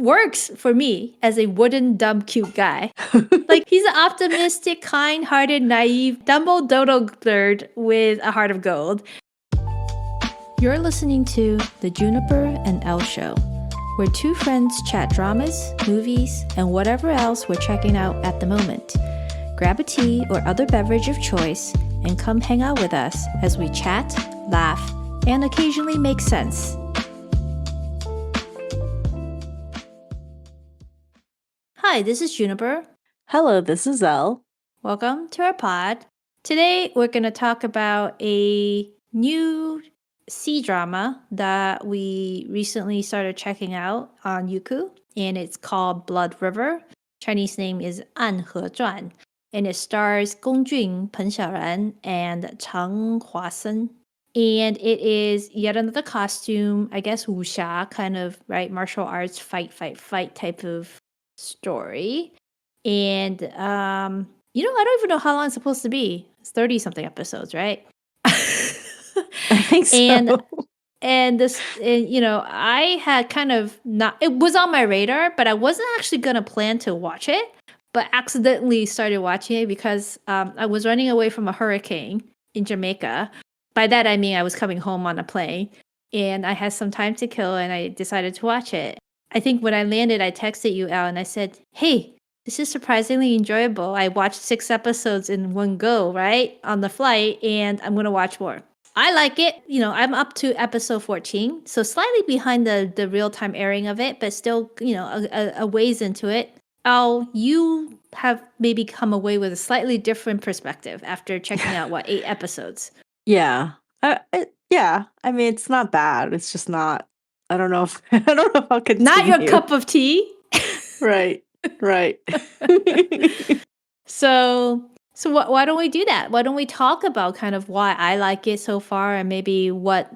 works for me as a wooden, dumb, cute guy. Like, he's an optimistic, kind-hearted, naive, Dumbledore nerd with a heart of gold. You're listening to The Juniper and Elle Show, where two friends chat dramas, movies, and whatever else we're checking out at the moment. Grab a tea or other beverage of choice and come hang out with us as we chat, laugh, and occasionally make sense. Hi, this is Juniper. Hello, this is Elle. Welcome to our pod. Today, we're going to talk about a new Cdrama that we recently started checking out on Youku, and it's called Blood River. Chinese name is Anhe传, and it stars Gong Jun, Peng Xiaoran, and Chang Huasen. And it is yet another costume, I guess Wuxia, kind of, right, martial arts, fight type of story. And, I don't even know how long it's supposed to be. It's 30-something episodes, right? I think so. And I had kind of it was on my radar, but I wasn't actually going to plan to watch it, but accidentally started watching it because I was running away from a hurricane in Jamaica. By that, I mean I was coming home on a plane, and I had some time to kill, and I decided to watch it. I think when I landed, I texted you, Al, and I said, hey, this is surprisingly enjoyable. I watched 6 episodes in one go, right, on the flight, and I'm going to watch more. I like it. I'm up to episode 14, so slightly behind the real-time airing of it, but still, a ways into it. Al, you have maybe come away with a slightly different perspective after checking out, 8 episodes? Yeah. Yeah. I mean, it's not bad. It's just not. I don't know if I'll continue. Not your cup of tea. Right. So why don't we do that? Why don't we talk about kind of why I like it so far, and maybe what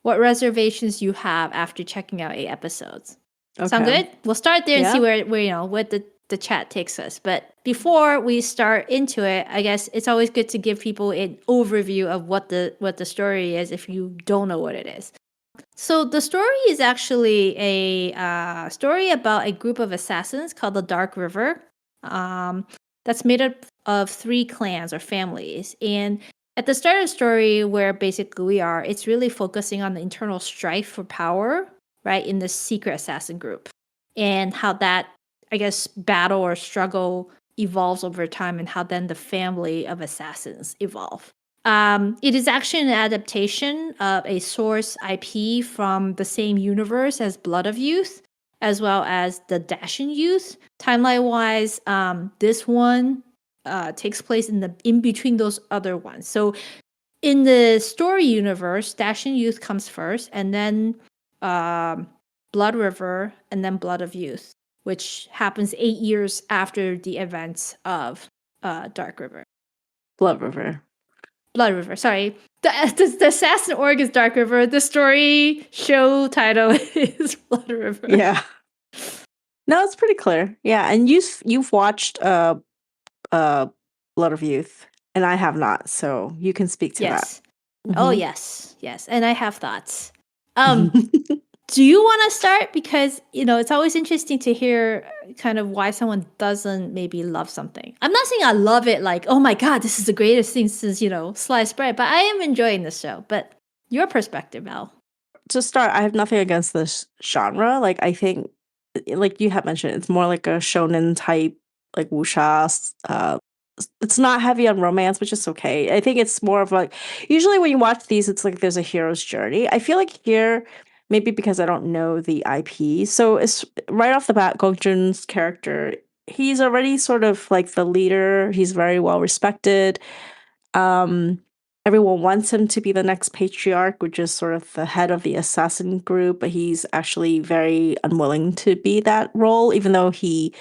reservations you have after checking out 8 episodes? Okay. Sound good? We'll start there and see where what the chat takes us. But before we start into it, I guess it's always good to give people an overview of what the story is if you don't know what it is. So the story is actually a story about a group of assassins called the Dark River. That's made up of 3 clans or families. And at the start of the story, where basically we are, it's really focusing on the internal strife for power, right, in the secret assassin group, and how that, I guess, battle or struggle evolves over time, and how then the family of assassins evolve. It is actually an adaptation of a source IP from the same universe as Blood of Youth, as well as the Dashin Youth. Timeline-wise, this one takes place in between those other ones. So in the story universe, Dashin Youth comes first, and then Blood River, and then Blood of Youth, which happens 8 years after the events of Dark River. Blood River. Sorry. The assassin org is Dark River. The story show title is Blood River. Yeah. No, it's pretty clear. Yeah, and you've watched Blood of Youth, and I have not, so you can speak to that. Mm-hmm. Oh, yes. And I have thoughts. Do you want to start? Because, it's always interesting to hear kind of why someone doesn't maybe love something. I'm not saying I love it like, oh my God, this is the greatest thing since, sliced bread, but I am enjoying this show. But your perspective, Elle. To start, I have nothing against this genre. Like, I think, like you have mentioned, it's more like a shonen type, like wuxia. It's not heavy on romance, which is okay. I think it's more of like, usually when you watch these, it's like there's a hero's journey. I feel like here, maybe because I don't know the IP. So it's right off the bat, Gong Jun's character, he's already sort of like the leader. He's very well respected. Everyone wants him to be the next patriarch, which is sort of the head of the assassin group, but he's actually very unwilling to be that role, even though he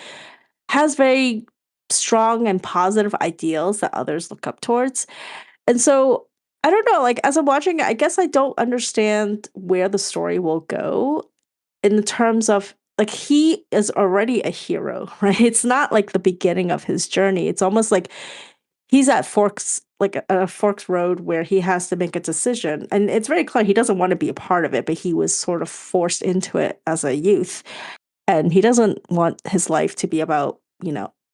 has very strong and positive ideals that others look up towards. And so I don't know, like, as I'm watching, I guess I don't understand where the story will go in terms of, like, he is already a hero, right? It's not like the beginning of his journey. It's almost like he's at a forks road where he has to make a decision. And it's very clear he doesn't want to be a part of it, but he was sort of forced into it as a youth. and he doesn't want his life to be about,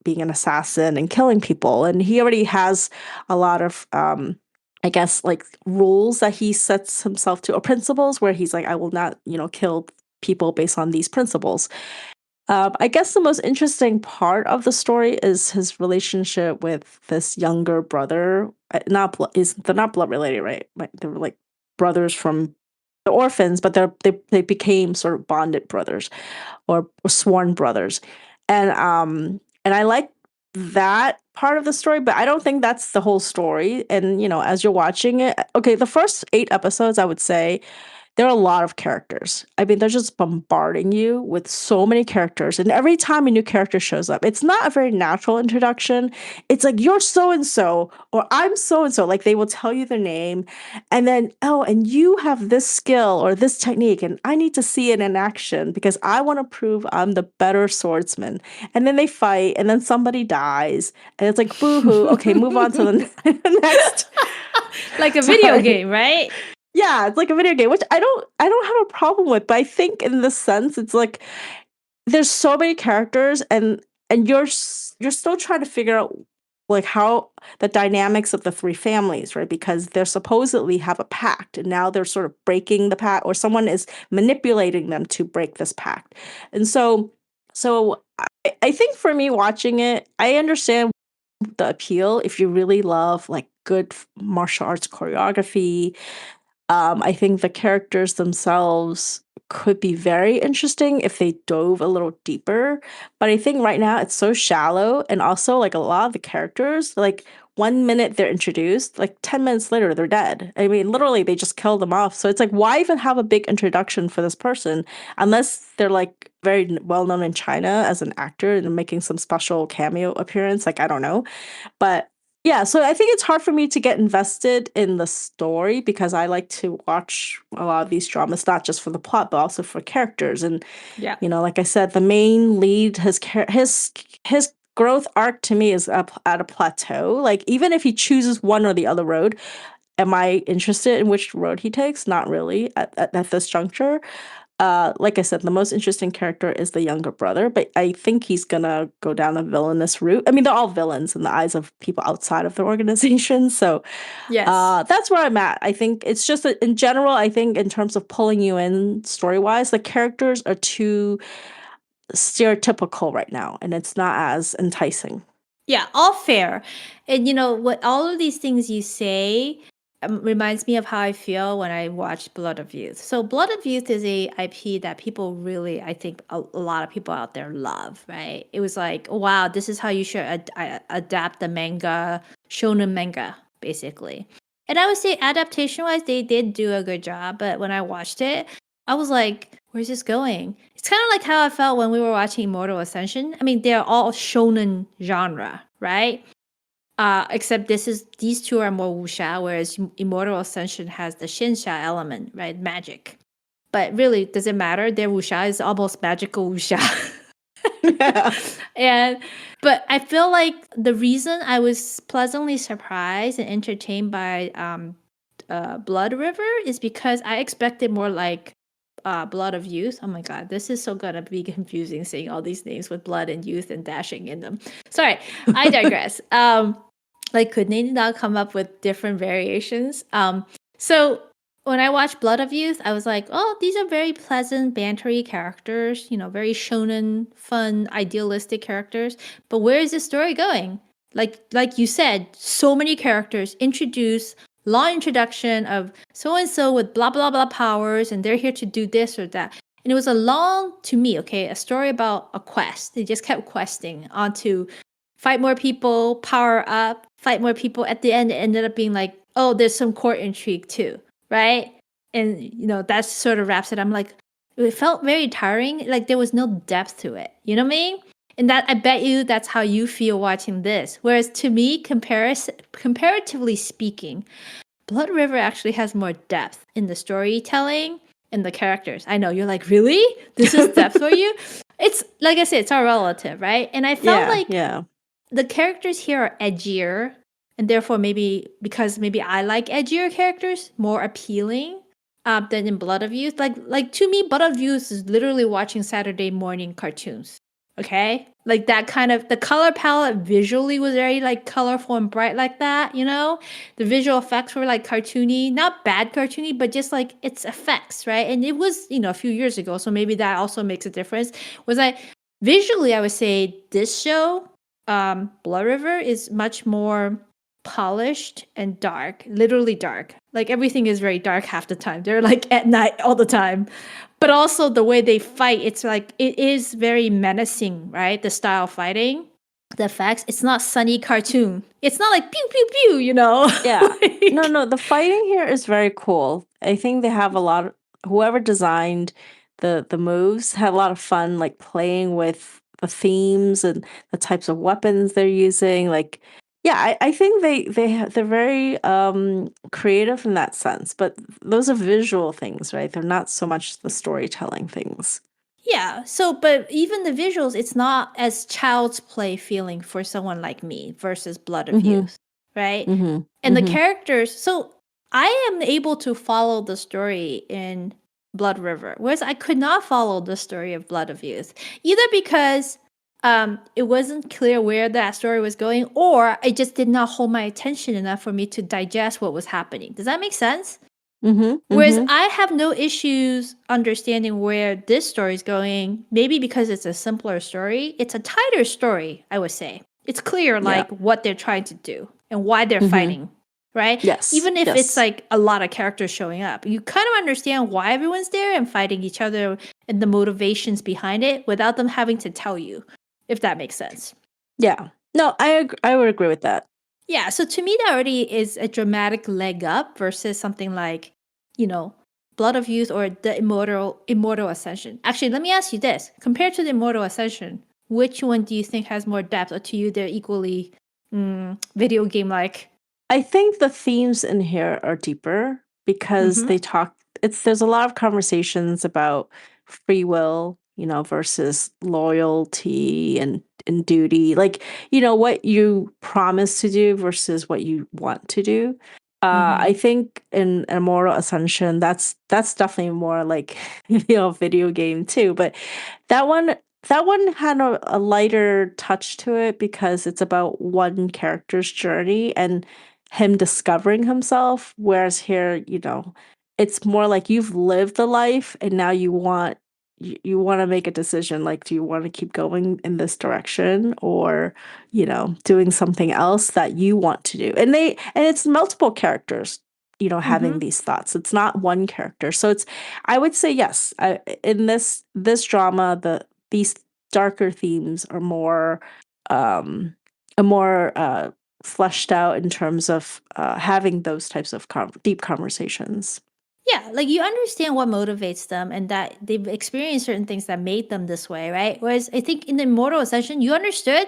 being an assassin and killing people. And he already has a lot of, I guess, like rules that he sets himself to, or principles where he's like, I will not, kill people based on these principles. I guess the most interesting part of the story is his relationship with this younger brother. They're not blood related, right? Like they're like brothers from the orphans, but they became sort of bonded brothers or sworn brothers, and I like that part of the story, but I don't think that's the whole story. And as you're watching it, okay, the first 8 episodes, I would say there are a lot of characters. I mean, they're just bombarding you with so many characters. And every time a new character shows up, it's not a very natural introduction. It's like, you're so and so, or I'm so and so. Like, they will tell you their name. And then, oh, and you have this skill or this technique, and I need to see it in action because I want to prove I'm the better swordsman. And then they fight, and then somebody dies. And it's like, boo hoo. Okay, move on to the next. Like a video game, right? Yeah, it's like a video game, which I don't have a problem with, but I think in this sense, it's like there's so many characters, and you're still trying to figure out like how the dynamics of the three families, right? Because they're supposedly have a pact, and now they're sort of breaking the pact, or someone is manipulating them to break this pact. And so I think for me watching it, I understand the appeal if you really love like good martial arts choreography. I think the characters themselves could be very interesting if they dove a little deeper. But I think right now it's so shallow. And also, like, a lot of the characters, like, 1 minute they're introduced, like 10 minutes later, they're dead. I mean, literally, they just kill them off. So it's like, why even have a big introduction for this person unless they're like very well known in China as an actor and making some special cameo appearance? Like, I don't know. But yeah, so I think it's hard for me to get invested in the story because I like to watch a lot of these dramas, not just for the plot, but also for characters. And Yeah. like I said, the main lead, his growth arc to me is at a plateau. Like, even if he chooses one or the other road, am I interested in which road he takes? Not really at this juncture. Like I said, the most interesting character is the younger brother, but I think he's gonna go down a villainous route. I mean, they're all villains in the eyes of people outside of the organization. So Yes. that's where I'm at. I think it's just that in general, I think in terms of pulling you in story-wise, the characters are too stereotypical right now, and it's not as enticing. Yeah, all fair. And what all of these things you say reminds me of how I feel when I watch Blood of Youth. So Blood of Youth is a IP that people really, I think a lot of people out there love, right? It was like, wow, this is how you should adapt the manga, shonen manga, basically. And I would say adaptation-wise, they did do a good job. But when I watched it, I was like, where's this going? It's kind of like how I felt when we were watching Immortal Ascension. I mean, they're all shonen genre, right? Except these two are more wuxia, whereas Immortal Ascension has the xinsha element, right? Magic. But really, does it matter? Their wuxia is almost magical wuxia. But I feel like the reason I was pleasantly surprised and entertained by Blood River is because I expected more like Blood of Youth. Oh my god, this is so gonna be confusing saying all these names with blood and youth and dashing in them. Sorry, I digress. Like, could they not come up with different variations? So when I watched Blood of Youth, I was like, oh, these are very pleasant, bantery characters, very shonen, fun, idealistic characters. But where is this story going? Like you said, so many characters introduced, long introduction of so-and-so with blah, blah, blah powers, and they're here to do this or that. And it was to me, a story about a quest. They just kept questing onto fight more people, power up, fight more people. At the end, it ended up being like, oh, there's some court intrigue too, right? And, that sort of wraps it. I'm like, it felt very tiring. Like, there was no depth to it. You know what I mean? And that, I bet you that's how you feel watching this. Whereas to me, comparatively speaking, Blood River actually has more depth in the storytelling and the characters. I know you're like, really? This is depth for you? It's like I said, it's all relative, right? And I felt the characters here are edgier, and therefore maybe because maybe I like edgier characters, more appealing. than in Blood of Youth. Like to me, Blood of Youth is literally watching Saturday morning cartoons. Okay, like that kind of the color palette visually was very like colorful and bright like that. You know, the visual effects were like cartoony, not bad cartoony, but just like its effects, right? And it was a few years ago, so maybe that also makes a difference. Was I visually, I would say this show, Blood River, is much more polished and dark, literally dark. Like everything is very dark half the time. They're like at night all the time. But also the way they fight, it's like it is very menacing, right? The style of fighting, the effects. It's not sunny cartoon. It's not like pew pew pew, Yeah. Like, No, the fighting here is very cool. I think they have a lot of whoever designed the moves had a lot of fun like playing with the themes and the types of weapons they're using. Like yeah, I think they're very creative in that sense, but those are visual things, right? They're not so much the storytelling things. Yeah. So, but even the visuals, it's not as child's play feeling for someone like me versus Blood of Mm-hmm. Youth, right? Mm-hmm. And the Mm-hmm. characters, so I am able to follow the story in Blood River, whereas I could not follow the story of Blood of Youth, either because it wasn't clear where that story was going, or it just did not hold my attention enough for me to digest what was happening. Does that make sense? Mm-hmm. Whereas Mm-hmm. I have no issues understanding where this story is going, maybe because it's a simpler story. It's a tighter story, I would say. It's clear, Yeah. like, what they're trying to do and why they're Mm-hmm. fighting, right? Yes. Even if it's yes. like a lot of characters showing up, you kind of understand why everyone's there and fighting each other and the motivations behind it without them having to tell you, if that makes sense. Yeah. No, I would agree with that. Yeah, so to me, that already is a dramatic leg up versus something like, Blood of Youth or the Immortal Ascension. Actually, let me ask you this. Compared to the Immortal Ascension, which one do you think has more depth, or to you they're equally video game-like? I think the themes in here are deeper because they talk there's a lot of conversations about free will, versus loyalty and duty. Like, what you promise to do versus what you want to do. I think in Immortal Ascension, that's definitely more like video game too. But that one had a lighter touch to it because it's about one character's journey and him discovering himself. Whereas here, it's more like you've lived the life and now you want to make a decision. Like, do you want to keep going in this direction or doing something else that you want to do? And it's multiple characters having these thoughts. It's not one character. So I would say yes, in this drama, these darker themes are more fleshed out in terms of having those types of deep conversations. Yeah, like you understand what motivates them and that they've experienced certain things that made them this way, right? Whereas I think in the Immortal Ascension, you understood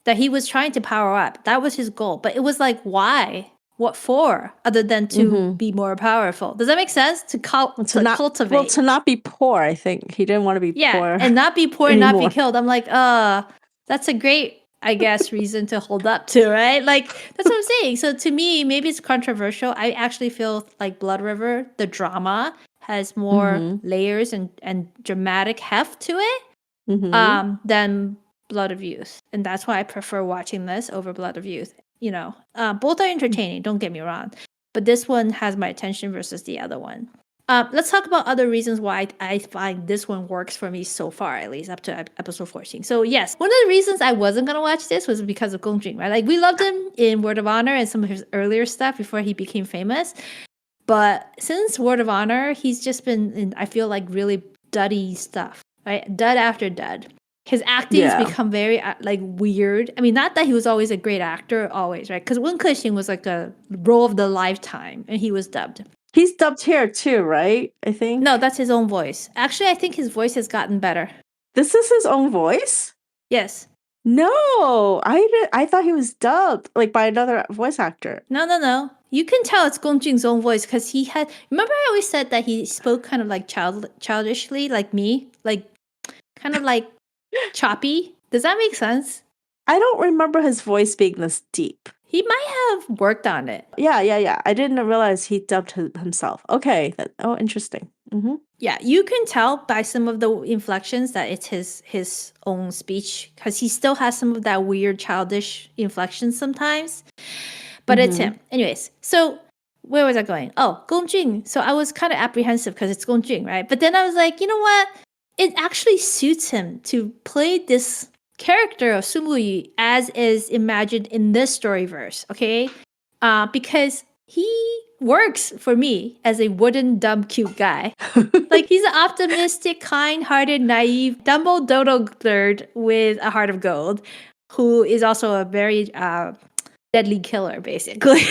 that he was trying to power up. That was his goal. But it was like, why? What for? Other than to be more powerful. Does that make sense? To cultivate. Well, to not be poor, I think. He didn't want to be poor. And not be poor and anymore. not be killed. I'm like, that's a great, I guess, reason to hold up to, right? Like, that's what I'm saying. So to me, maybe it's controversial. I actually feel like Blood River, the drama, has more layers and dramatic heft to it than Blood of Youth. And that's why I prefer watching this over Blood of Youth. Both are entertaining, don't get me wrong. But this one has my attention versus the other one. Let's talk about other reasons why I find this one works for me so far, at least up to episode 14. So yes, one of the reasons I wasn't going to watch this was because of Gong Jun, right? Like we loved him in Word of Honor and some of his earlier stuff before he became famous. But since Word of Honor, he's just been in, I feel like, really duddy stuff, right? Dud after dud. His acting's become very weird. I mean, not that he was always a great actor, always, right? Because Wen Kexing was like a role of the lifetime, and he was dubbed. He's dubbed here too, right? I think. No, that's his own voice. Actually, I think his voice has gotten better. This is his own voice? Yes. No, I thought he was dubbed like by another voice actor. No. You can tell it's Gong Jun's own voice because he had. Remember, I always said that he spoke kind of like childishly, like me, like kind of like choppy. Does that make sense? I don't remember his voice being this deep. He might have worked on it. Yeah. I didn't realize he dubbed himself. Okay. Interesting. Mm-hmm. Yeah, you can tell by some of the inflections that it's his own speech because he still has some of that weird childish inflections sometimes. But it's him. Anyways, so where was I going? Oh, Gong Jun. So I was kind of apprehensive because it's Gong Jun, right? But then I was like, you know what? It actually suits him to play this character of Sumuyi as is imagined in this storyverse, okay? Because he works for me as a wooden, dumb, cute guy. Like, he's an optimistic, kind-hearted, naive, Dumbo Dodo nerd with a heart of gold, who is also a very deadly killer, basically.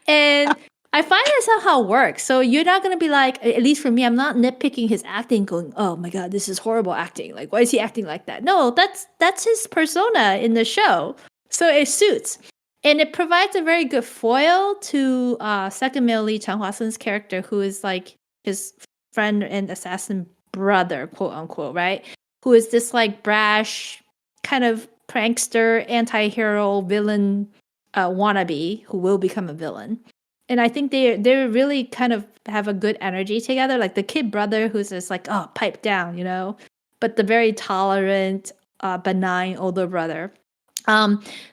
And I find that somehow works. So you're not going to be like, at least for me, I'm not nitpicking his acting going, oh my God, this is horrible acting. Like, why is he acting like that? No, that's his persona in the show. So it suits. And it provides a very good foil to second male lead Chang Huasen's character, who is like his friend and assassin brother, quote unquote, right? Who is this like brash, kind of prankster, anti-hero villain wannabe who will become a villain. And I think they really kind of have a good energy together. Like the kid brother who's just like, oh, pipe down, you know? But the very tolerant, benign older brother.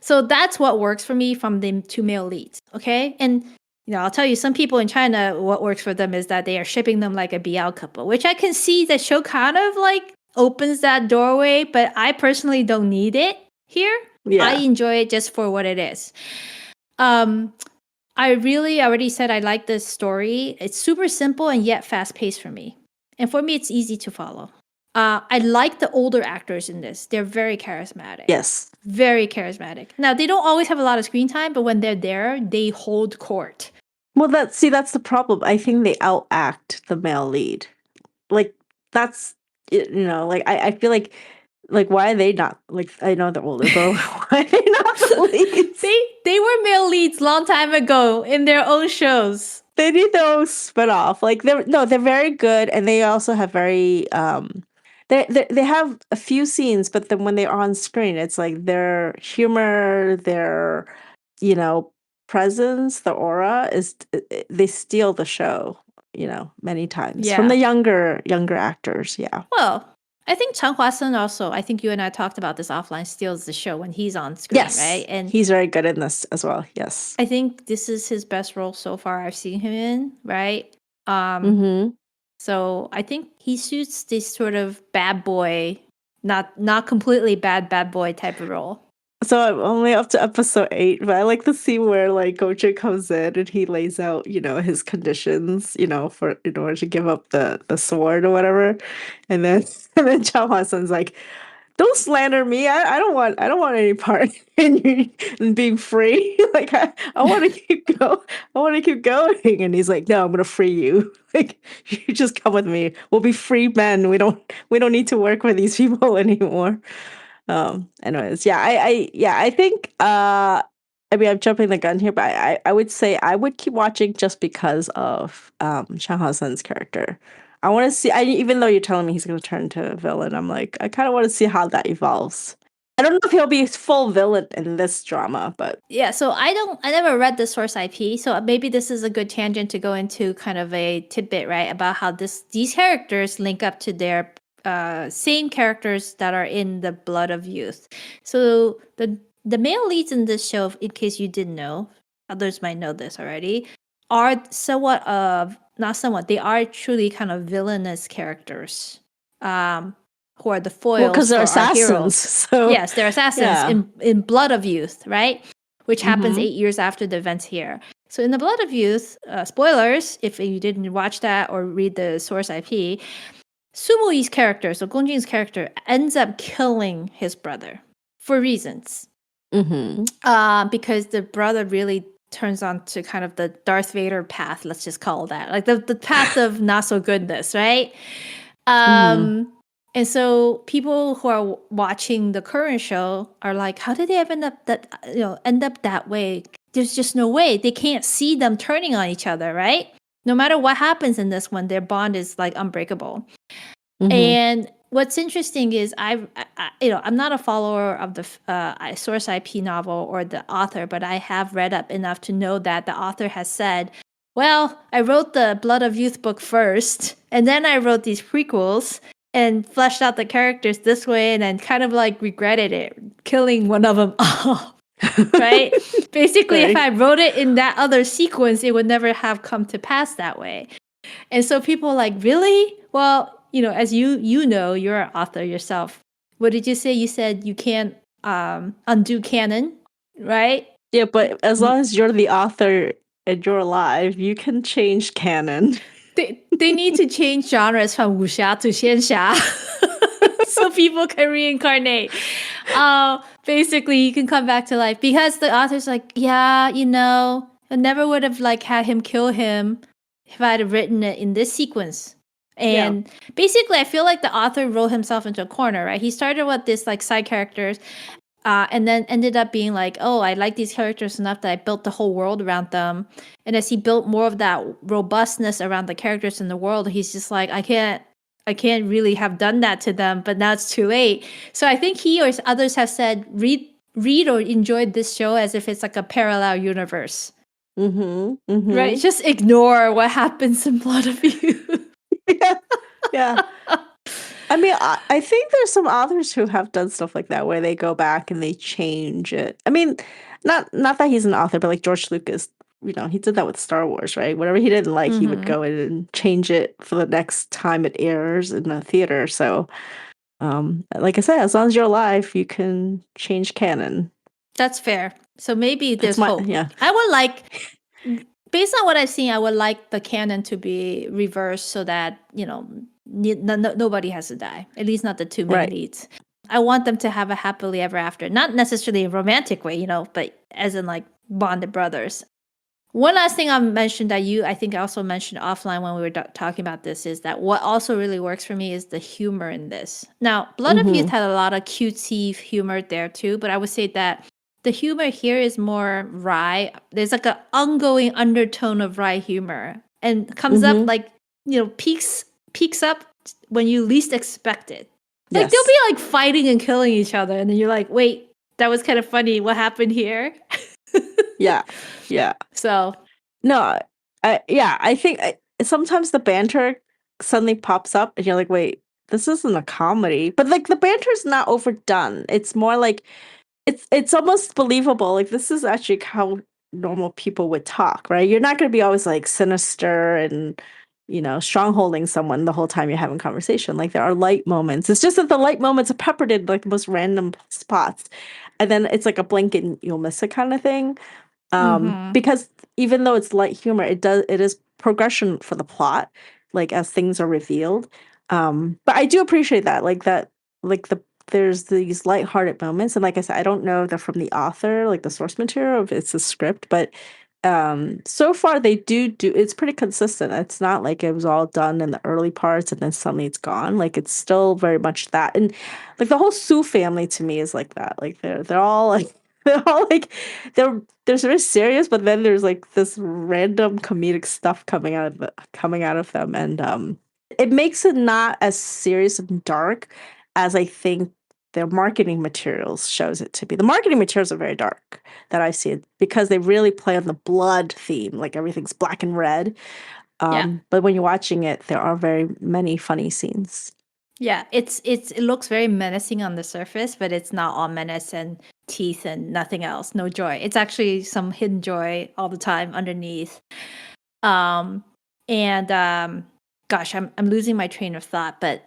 So that's what works for me from the two male leads, okay? And you know, I'll tell you, some people in China, what works for them is that they are shipping them like a BL couple, which I can see the show kind of like opens that doorway, but I personally don't need it here. Yeah. I enjoy it just for what it is. I really already said I like this story. It's super simple and yet fast-paced for me. And for me, it's easy to follow. I like the older actors in this. They're very charismatic. Yes. Very charismatic. Now, they don't always have a lot of screen time, but when they're there, they hold court. Well, that's the problem. I think they outact the male lead. Like, that's, you know, like, I feel like, why are they not, like, I know they're older, but why are they not the leads? They were male leads long time ago in their own shows. They need their own spinoff. Like, they're very good, and they also have very, they have a few scenes, but then when they're on screen, it's like their humor, their, you know, presence, the aura they steal the show, you know, many times from the younger actors. Yeah. Well, I think Chang Huasen also, I think you and I talked about this offline, steals the show when he's on screen, right? And he's very good in this as well. Yes. I think this is his best role so far I've seen him in, right? So I think he suits this sort of bad boy, not completely bad boy type of role. So I'm only up to episode 8, but I like the scene where like Gong Jun comes in and he lays out, you know, his conditions, you know, in order to give up the sword or whatever, and then Chao Huasen's like, "Don't slander me. I don't want any part in being free. Like I want to keep going. I want to keep going." And he's like, "No, I'm gonna free you. Like you just come with me. We'll be free men. We don't need to work with these people anymore." Anyways, I think I mean I'm jumping the gun here, but I would say I would keep watching just because of Chang Hao-sun's character. I want to see, even though you're telling me he's going to turn into a villain, I'm like, I kind of want to see how that evolves. I don't know if he'll be full villain in this drama, but yeah. So I never read the source IP, so maybe this is a good tangent to go into kind of a tidbit, right, about how these characters link up to their same characters that are in the Blood of Youth. So the male leads in this show, in case you didn't know, others might know this already, are not somewhat, they are truly kind of villainous characters. Who are the foils because they're for our assassins. heroes. So yes, they're assassins in Blood of Youth, right? Which happens 8 years after the events here. So in the Blood of Youth, spoilers, if you didn't watch that or read the source IP, Sumuyi's character, so Gong Jun's character, ends up killing his brother for reasons. Because the brother really turns on to kind of the Darth Vader path, let's just call it that. Like the path of not so goodness, right? And so people who are watching the current show are like, how did they end up that way? There's just no way. They can't see them turning on each other, right? No matter what happens in this one, their bond is like unbreakable. And what's interesting is I'm not a follower of the source IP novel or the author, but I have read up enough to know that the author has said, well, I wrote the Blood of Youth book first, and then I wrote these prequels and fleshed out the characters this way, and then kind of like regretted it, killing one of them off. Right? Basically, if I wrote it in that other sequence, it would never have come to pass that way. And so people are like, really? Well, as you know, you're an author yourself. What did you say? You said you can't undo canon, right? Yeah, but as long as you're the author and you're alive, you can change canon. They need to change genres from wuxia to xianxia so people can reincarnate. Basically, you can come back to life because the author's like, yeah, I never would have had him kill him if I had written it in this sequence. And basically, I feel like the author wrote himself into a corner, right? He started with this side characters, and then ended up being like, oh, I like these characters enough that I built the whole world around them. And as he built more of that robustness around the characters in the world, he's just like, I can't really have done that to them, but now it's too late. So I think he or others have said, read or enjoy this show as if it's like a parallel universe. Right? Just ignore what happens in Blood of Youth. Yeah. I mean, I think there's some authors who have done stuff like that where they go back and they change it. I mean, not that he's an author, but like George Lucas, he did that with Star Wars, right? Whatever he didn't like, he would go in and change it for the next time it airs in the theater. So, like I said, as long as you're alive, you can change canon. That's fair. So maybe there's hope. Yeah. I would based on what I've seen, I would like the canon to be reversed so that, nobody has to die. At least not the two main leads. I want them to have a happily ever after. Not necessarily a romantic way, but as in bonded brothers. One last thing I mentioned that I think I also mentioned offline when we were talking about this is that what also really works for me is the humor in this. Now, Blood of Youth had a lot of cutesy humor there too, but I would say that the humor here is more wry. There's an ongoing undertone of wry humor and comes up peaks up when you least expect it. They'll be fighting and killing each other, and then you're like, wait, that was kind of funny. What happened here? Yeah. So, no, I think sometimes the banter suddenly pops up, and you're like, wait, this isn't a comedy. But the banter's not overdone. It's more like it's almost believable. Like this is actually how normal people would talk, right? You're not going to be always sinister and strongholding someone the whole time you're having conversation. Like there are light moments. It's just that the light moments are peppered in the most random spots, and then it's like a blink and you'll miss it kind of thing. Because even though it's light humor, it is progression for the plot, as things are revealed. But I do appreciate that, there's these lighthearted moments, and like I said, I don't know that from the author, the source material, if it's a script, but so far they do it's pretty consistent. It's not like it was all done in the early parts and then suddenly it's gone. It's still very much that, and the whole Sue family to me is like that. They're all they're very serious, but then there's this random comedic stuff coming out of them, and it makes it not as serious and dark as I think their marketing materials shows it to be. The marketing materials are very dark that I see it because they really play on the blood theme, everything's black and red. But when you're watching it, there are very many funny scenes. Yeah, it looks very menacing on the surface, but it's not all menace and teeth and nothing else. No joy. It's actually some hidden joy all the time underneath. Gosh, I'm losing my train of thought, but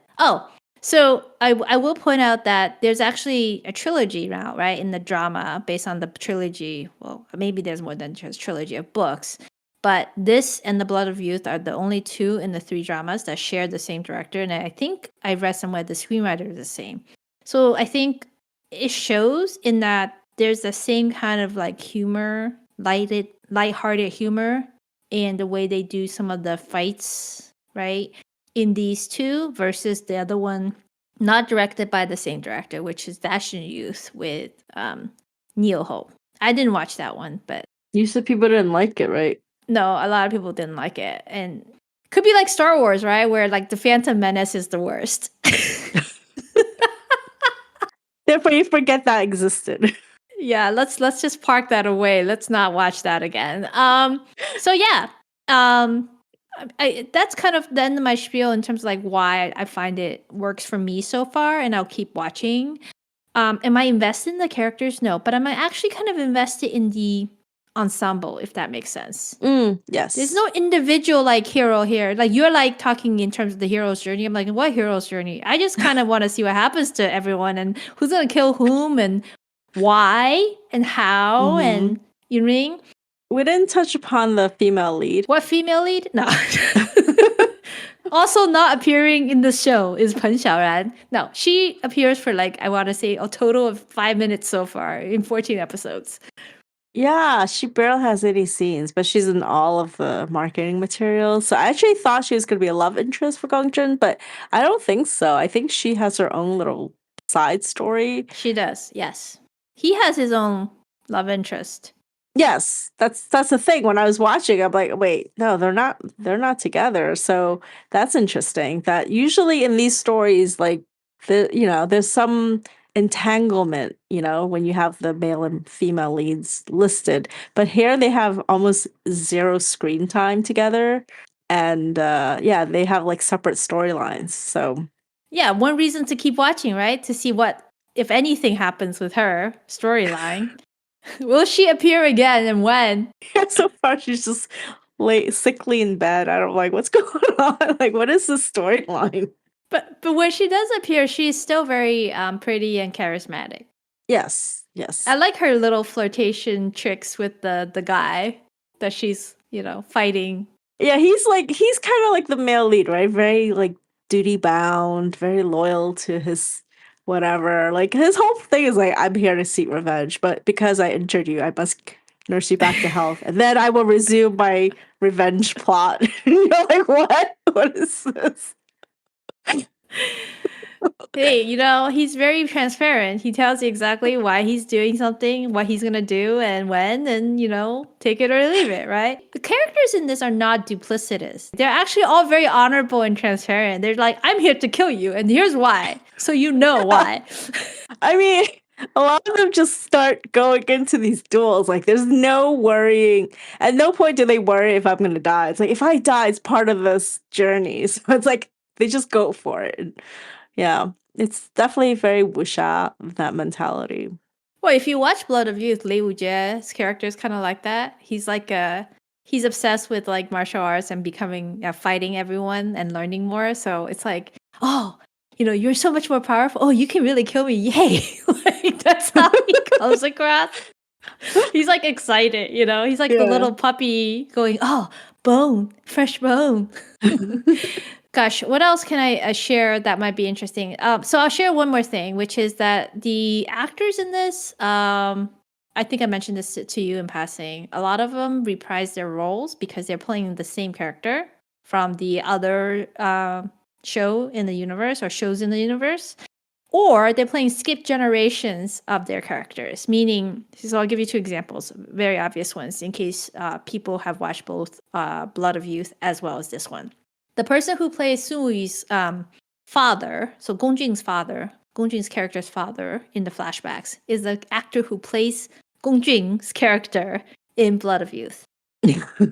so I will point out that there's actually a trilogy now, right, in the drama based on the trilogy. Well, maybe there's more than just trilogy of books, but this and The Blood of Youth are the only two in the three dramas that share the same director, and I think I read somewhere the screenwriter is the same. So I think it shows in that there's the same kind of humor, lighthearted humor, and the way they do some of the fights, right? In these two versus the other one, not directed by the same director, which is Dashin Youth with Neo Ho. I didn't watch that one, but you said people didn't like it, right? No, a lot of people didn't like it, and could be like Star Wars, right? Where the Phantom Menace is the worst. we forget that existed. Yeah, let's just park that away. Let's not watch that again. So yeah, that's kind of the end of my spiel in terms of like why I find it works for me so far, and I'll keep watching. Am I invested in the characters? No, but am I actually kind of invested in the ensemble, if that makes sense? Yes. There's no individual like hero here. Like you're like talking in terms of the hero's journey. I'm like, what hero's journey? I just kind of want to see what happens to everyone and who's gonna kill whom and why and how and you know what I mean? We didn't touch upon the female lead. What female lead? No. Also not appearing in the show is Peng Xiaoran. No, she appears for like, I want to say a total of 5 minutes so far in 14 episodes. Yeah, she barely has any scenes, but she's in all of the marketing materials. So I actually thought she was going to be a love interest for Gong Jun, but I don't think so. I think she has her own little side story. She does, yes. He has his own love interest. Yes, that's the thing. When I was watching, I'm like, wait, no, they're not together. So that's interesting. That usually in these stories, like there's some entanglement, when you have the male and female leads listed. But here they have almost zero screen time together. And they have like separate storylines. So yeah, one reason to keep watching, right? To see what, if anything, happens with her storyline. Will she appear again and when? Yeah, so far she's just sickly in bed. I don't like what's going on. Like, what is the storyline? But when she does appear, she's still very pretty and charismatic. Yes. I like her little flirtation tricks with the guy that she's, fighting. Yeah, he's kind of like the male lead, right? Very like duty bound, very loyal to his whatever. Like his whole thing is like, I'm here to seek revenge, but because I injured you, I must nurse you back to health, and then I will resume my revenge plot. You're like, what? What is this? Hey, he's very transparent. He tells you exactly why he's doing something, what he's gonna do, and when, and take it or leave it, right? The characters in this are not duplicitous. They're actually all very honorable and transparent. They're like, I'm here to kill you, and here's why. So you know why. I mean, a lot of them just start going into these duels. Like, there's no worrying. At no point do they worry if I'm gonna die. It's like, if I die, it's part of this journey. So it's like, they just go for it. Yeah, it's definitely very wuxia, that mentality. Well, if you watch Blood of Youth, Li Wujie's character is kind of like that. He's like he's obsessed with like martial arts and becoming fighting everyone and learning more. So it's like, oh, you're so much more powerful. Oh, you can really kill me. Yay. Like that's how he comes across. He's like excited, He's like the little puppy going, oh, bone, fresh bone. Gosh, what else can I share that might be interesting? So I'll share one more thing, which is that the actors in this, I think I mentioned this to you in passing. A lot of them reprise their roles because they're playing the same character from the other show in the universe or shows in the universe. Or they're playing skip generations of their characters, meaning, so I'll give you two examples, very obvious ones, in case people have watched both Blood of Youth as well as this one. The person who plays Sun Wu's father, so Gong Jun's father, Gong Jun's character's father in the flashbacks, is the actor who plays Gong Jun's character in Blood of Youth.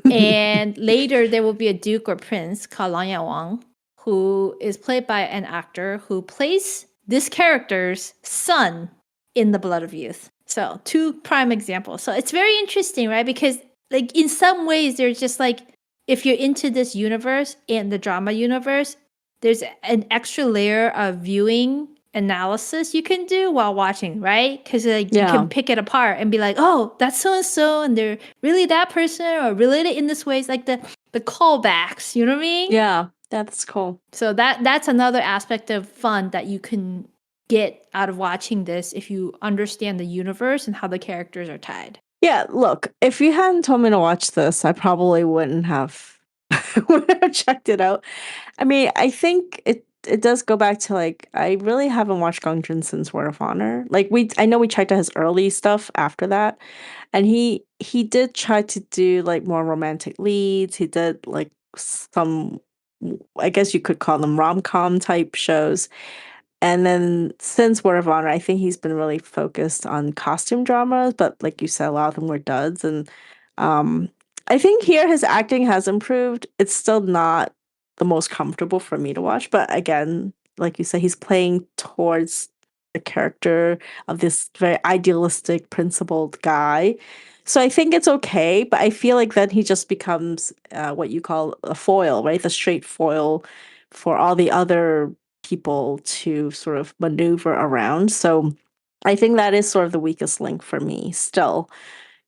And later there will be a duke or prince called Lang Yawang, who is played by an actor who plays this character's son in the Blood of Youth. So 2 prime examples. So it's very interesting, right? Because like in some ways they're just like, if you're into this universe and the drama universe, there's an extra layer of viewing analysis you can do while watching, right? Because you can pick it apart and be like, oh, that's so-and-so, and they're really that person or related in this way. It's like the callbacks, you know what I mean? Yeah, that's cool. So that's another aspect of fun that you can get out of watching this if you understand the universe and how the characters are tied. Yeah, look, if you hadn't told me to watch this, I probably wouldn't have checked it out. I mean, I think it does go back to like, I really haven't watched Gong Jun since Word of Honor. Like I know we checked out his early stuff after that, and he did try to do like more romantic leads. He did like some, I guess you could call them rom-com type shows. And then since Word of Honor, I think he's been really focused on costume dramas, but like you said, a lot of them were duds. And I think here his acting has improved. It's still not the most comfortable for me to watch, but again, like you said, he's playing towards the character of this very idealistic, principled guy. So I think it's okay, but I feel like then he just becomes what you call a foil, right? The straight foil for all the other people to sort of maneuver around. So I think that is sort of the weakest link for me still,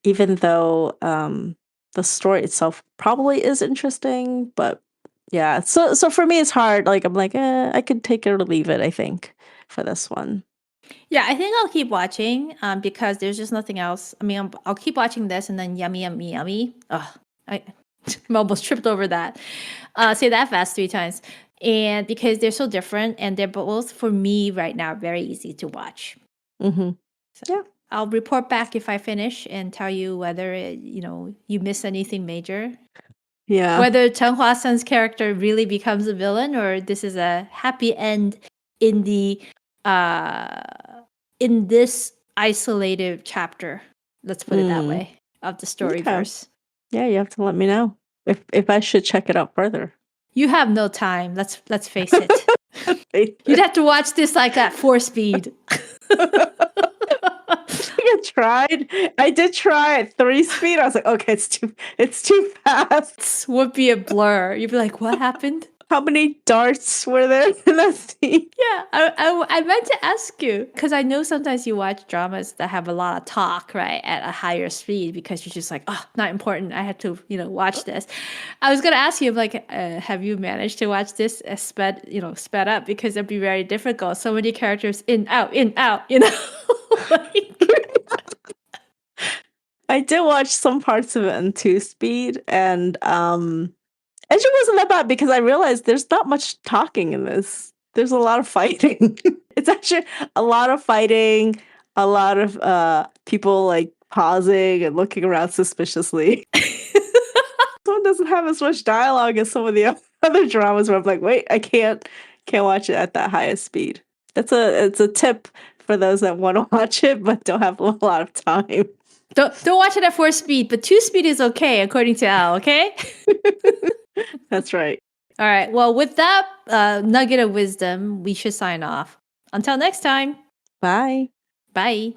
even though the story itself probably is interesting, but yeah. So for me it's hard. Like I'm like, I could take it or leave it, I think, for this one. Yeah, I think I'll keep watching because there's just nothing else. I mean, I'll keep watching this and then yummy, yummy, yummy. Ugh, I'm almost tripped over that. Say that fast 3 times. And because they're so different and they're both, for me right now, very easy to watch. Mm-hmm. So Yeah. I'll report back if I finish and tell you whether, you miss anything major. Yeah. Whether Chang Huasen's character really becomes a villain or this is a happy end in the in this isolated chapter, let's put it that way, of the storyverse. Okay. Yeah, you have to let me know if I should check it out further. You have no time, let's face it. You'd have to watch this like at 4 speed. I tried. I did try at 3 speed. I was like, okay, it's too fast. Would be a blur. You'd be like, what happened? How many darts were there in that scene? Yeah, I meant to ask you because I know sometimes you watch dramas that have a lot of talk, right, at a higher speed because you're just like, oh, not important. I have to, watch this. I was gonna ask you, like, have you managed to watch this sped up because it'd be very difficult. So many characters in out, like. I did watch some parts of it in 2 speed, and actually wasn't that bad because I realized there's not much talking in this. There's a lot of fighting. It's actually a lot of fighting, a lot of people like pausing and looking around suspiciously. So it doesn't have as much dialogue as some of the other dramas where I'm like, wait, I can't watch it at that highest speed. It's a tip for those that want to watch it but don't have a lot of time. Don't watch it at 4 speed, but 2 speed is okay according to Elle. Okay. That's right. All right. Well, with that nugget of wisdom, we should sign off. Until next time. Bye. Bye.